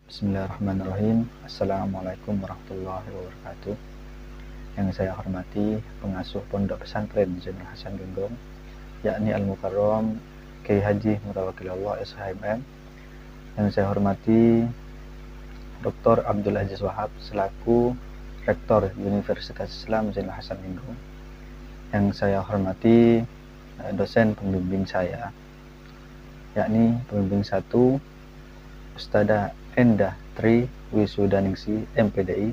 Bismillahirrahmanirrahim. Assalamualaikum warahmatullahi wabarakatuh. Yang saya hormati pengasuh Pondok Pesantren Zainul Hasan Genggong, yakni Al-Mukarram Kiai Haji Mutawakkilallah SHMM. Yang saya hormati Dr. Abdul Aziz Wahab selaku Rektor Universitas Islam Zainul Hasan Genggong. Yang saya hormati dosen pembimbing saya, yakni pembimbing 1 Ustadzah Endah Tri Wisudaningsi MPDI,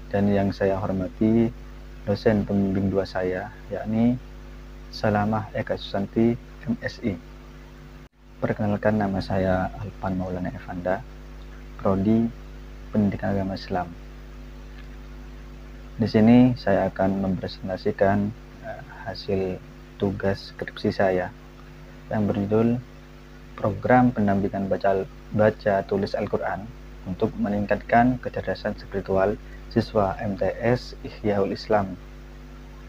dan yang saya hormati dosen pembimbing 2 saya, yakni Salamah Eka Susanti MSI. Perkenalkan, nama saya Alpan Maulana Evanda, Prodi Pendidikan Agama Islam. Di sini saya akan mempresentasikan hasil tugas skripsi saya yang berjudul Program Pendampingan Baca Tulis Al-Quran untuk meningkatkan kecerdasan spiritual siswa MTS Ihyaul Islam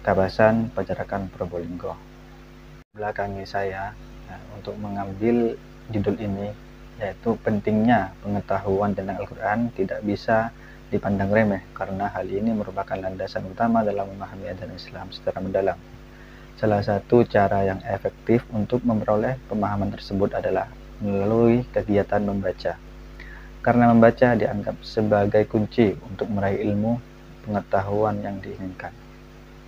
Kabasan Pajarakan Probolinggo. Belakangi saya untuk mengambil judul ini, yaitu pentingnya pengetahuan tentang Al-Quran tidak bisa dipandang remeh, karena hal ini merupakan landasan utama dalam memahami ajaran Islam secara mendalam. Salah satu cara yang efektif untuk memperoleh pemahaman tersebut adalah melalui kegiatan membaca, karena membaca dianggap sebagai kunci untuk meraih ilmu pengetahuan yang diinginkan.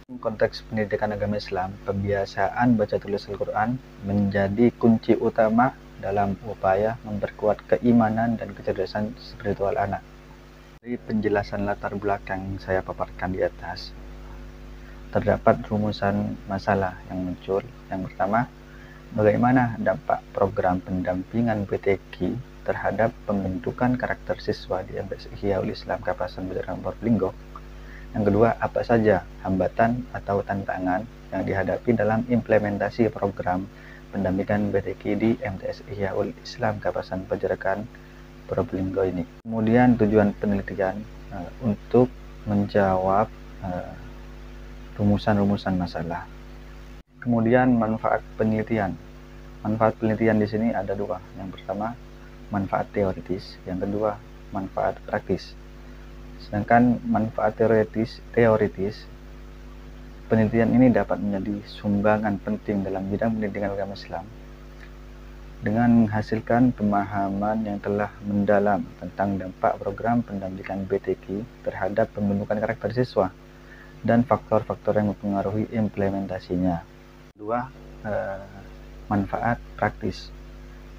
Dalam konteks pendidikan agama Islam, pembiasaan baca tulis Al-Quran menjadi kunci utama dalam upaya memperkuat keimanan dan kecerdasan spiritual anak. Dari penjelasan latar belakang yang saya paparkan di atas, terdapat rumusan masalah yang muncul. Yang pertama, bagaimana dampak program pendampingan BTQ terhadap pembentukan karakter siswa di MTS Ihyaul Islam Kabasan Pajarakan Probolinggo. Yang kedua, apa saja hambatan atau tantangan yang dihadapi dalam implementasi program pendampingan BTQ di MTS Ihyaul Islam Kabasan Pajarakan Probolinggo ini. Kemudian tujuan penelitian untuk menjawab rumusan-rumusan masalah. Kemudian manfaat penelitian. Manfaat penelitian di sini ada 2. Yang pertama, manfaat teoritis. Yang kedua, manfaat praktis. Sedangkan manfaat teoritis, penelitian ini dapat menjadi sumbangan penting dalam bidang pendidikan agama Islam dengan menghasilkan pemahaman yang telah mendalam tentang dampak program pendampingan BTQ terhadap pembentukan karakter siswa dan faktor-faktor yang mempengaruhi implementasinya. Kedua, manfaat praktis.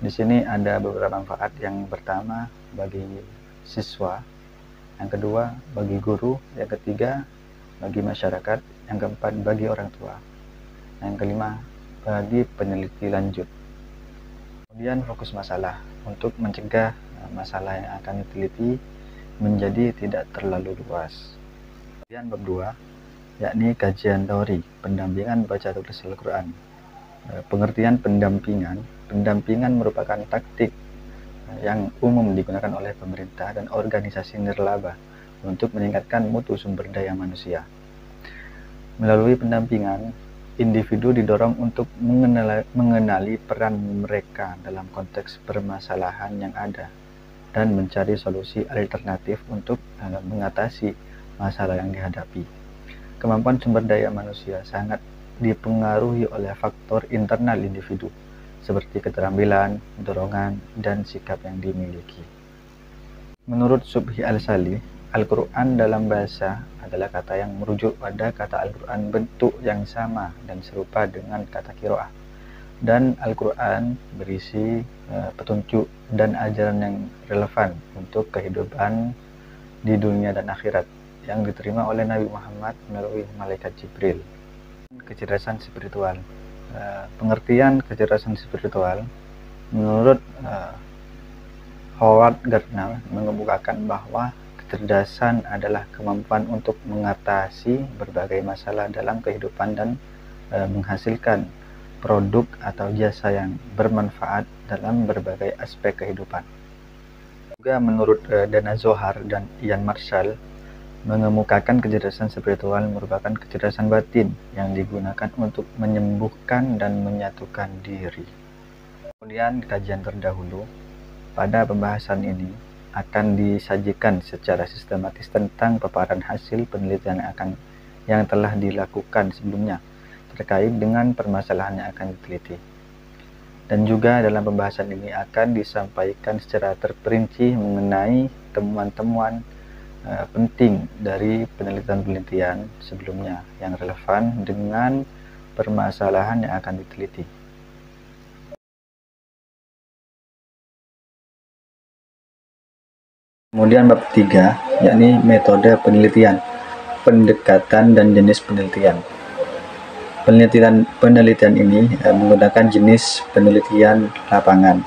Di sini ada beberapa manfaat. Yang pertama, bagi siswa. Yang kedua, bagi guru. Yang ketiga, bagi masyarakat. Yang keempat, bagi orang tua. Yang kelima, bagi peneliti lanjut. Kemudian fokus masalah, untuk mencegah masalah yang akan diteliti menjadi tidak terlalu luas. Kemudian bab 2, yakni kajian teori pendampingan baca tulis Al-Quran. Pengertian pendampingan merupakan taktik yang umum digunakan oleh pemerintah dan organisasi nirlaba untuk meningkatkan mutu sumber daya manusia. Melalui pendampingan, individu didorong untuk mengenali peran mereka dalam konteks permasalahan yang ada dan mencari solusi alternatif untuk mengatasi masalah yang dihadapi. Kemampuan sumber daya manusia sangat dipengaruhi oleh faktor internal individu, seperti keterampilan, dorongan, dan sikap yang dimiliki. Menurut Subhi Al-Salih, Al-Quran dalam bahasa adalah kata yang merujuk pada kata Al-Quran bentuk yang sama dan serupa dengan kata qiraah. Dan Al-Quran berisi petunjuk dan ajaran yang relevan untuk kehidupan di dunia dan akhirat yang diterima oleh Nabi Muhammad melalui malaikat Jibril. Kecerdasan spiritual. Pengertian kecerdasan spiritual menurut Howard Gardner mengemukakan bahwa kecerdasan adalah kemampuan untuk mengatasi berbagai masalah dalam kehidupan dan menghasilkan produk atau jasa yang bermanfaat dalam berbagai aspek kehidupan. Juga menurut Dana Zohar dan Ian Marshall mengemukakan kecerdasan spiritual merupakan kecerdasan batin yang digunakan untuk menyembuhkan dan menyatukan diri. Kemudian kajian terdahulu. Pada pembahasan ini akan disajikan secara sistematis tentang paparan hasil penelitian yang telah dilakukan sebelumnya terkait dengan permasalahan yang akan diteliti. Dan juga dalam pembahasan ini akan disampaikan secara terperinci mengenai temuan-temuan penting dari penelitian-penelitian sebelumnya yang relevan dengan permasalahan yang akan diteliti. Kemudian bab 3, yakni metode penelitian, pendekatan dan jenis penelitian. Penelitian ini menggunakan jenis penelitian lapangan.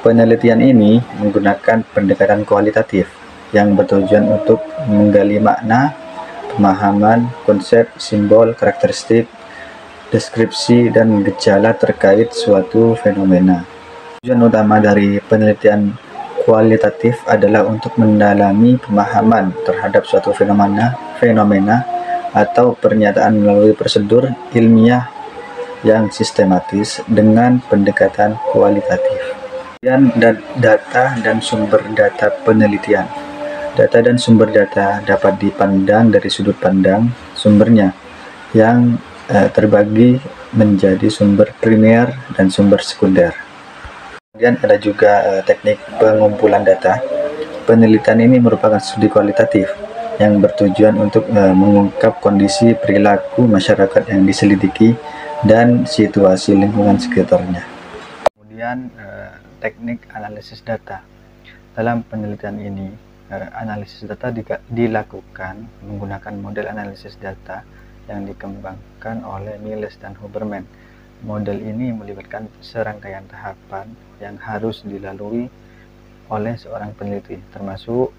Penelitian ini menggunakan pendekatan kualitatif yang bertujuan untuk menggali makna, pemahaman, konsep, simbol, karakteristik, deskripsi, dan gejala terkait suatu fenomena. Tujuan utama dari penelitian kualitatif adalah untuk mendalami pemahaman terhadap suatu fenomena atau pernyataan melalui prosedur ilmiah yang sistematis dengan pendekatan kualitatif. Kemudian data dan sumber data penelitian. Data dan sumber data dapat dipandang dari sudut pandang sumbernya yang terbagi menjadi sumber primer dan sumber sekunder. Kemudian ada juga teknik pengumpulan data. Penelitian ini merupakan studi kualitatif yang bertujuan untuk mengungkap kondisi perilaku masyarakat yang diselidiki dan situasi lingkungan sekitarnya. Kemudian teknik analisis data. Dalam penelitian ini, analisis data dilakukan menggunakan model analisis data yang dikembangkan oleh Miles dan Huberman. Model ini melibatkan serangkaian tahapan yang harus dilalui oleh seorang peneliti, termasuk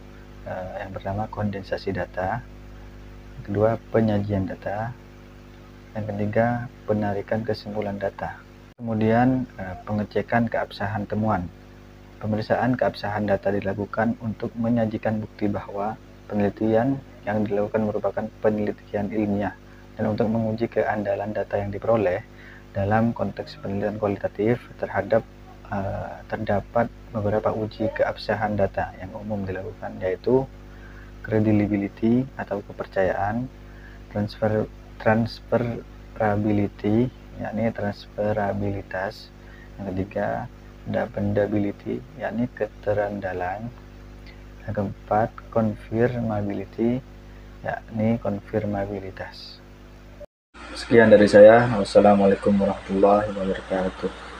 yang pertama kondensasi data, yang kedua penyajian data, yang ketiga penarikan kesimpulan data, kemudian pengecekan keabsahan temuan. Pemeriksaan keabsahan data dilakukan untuk menyajikan bukti bahwa penelitian yang dilakukan merupakan penelitian ilmiah dan untuk menguji keandalan data yang diperoleh. Dalam konteks penelitian kualitatif terdapat beberapa uji keabsahan data yang umum dilakukan, yaitu credibility atau kepercayaan, transferability, yakni transferabilitas, yang ketiga dependability, yakni keterandalan, yang keempat confirmability, yakni konfirmabilitas. Sekian dari saya. Wassalamualaikum warahmatullahi wabarakatuh.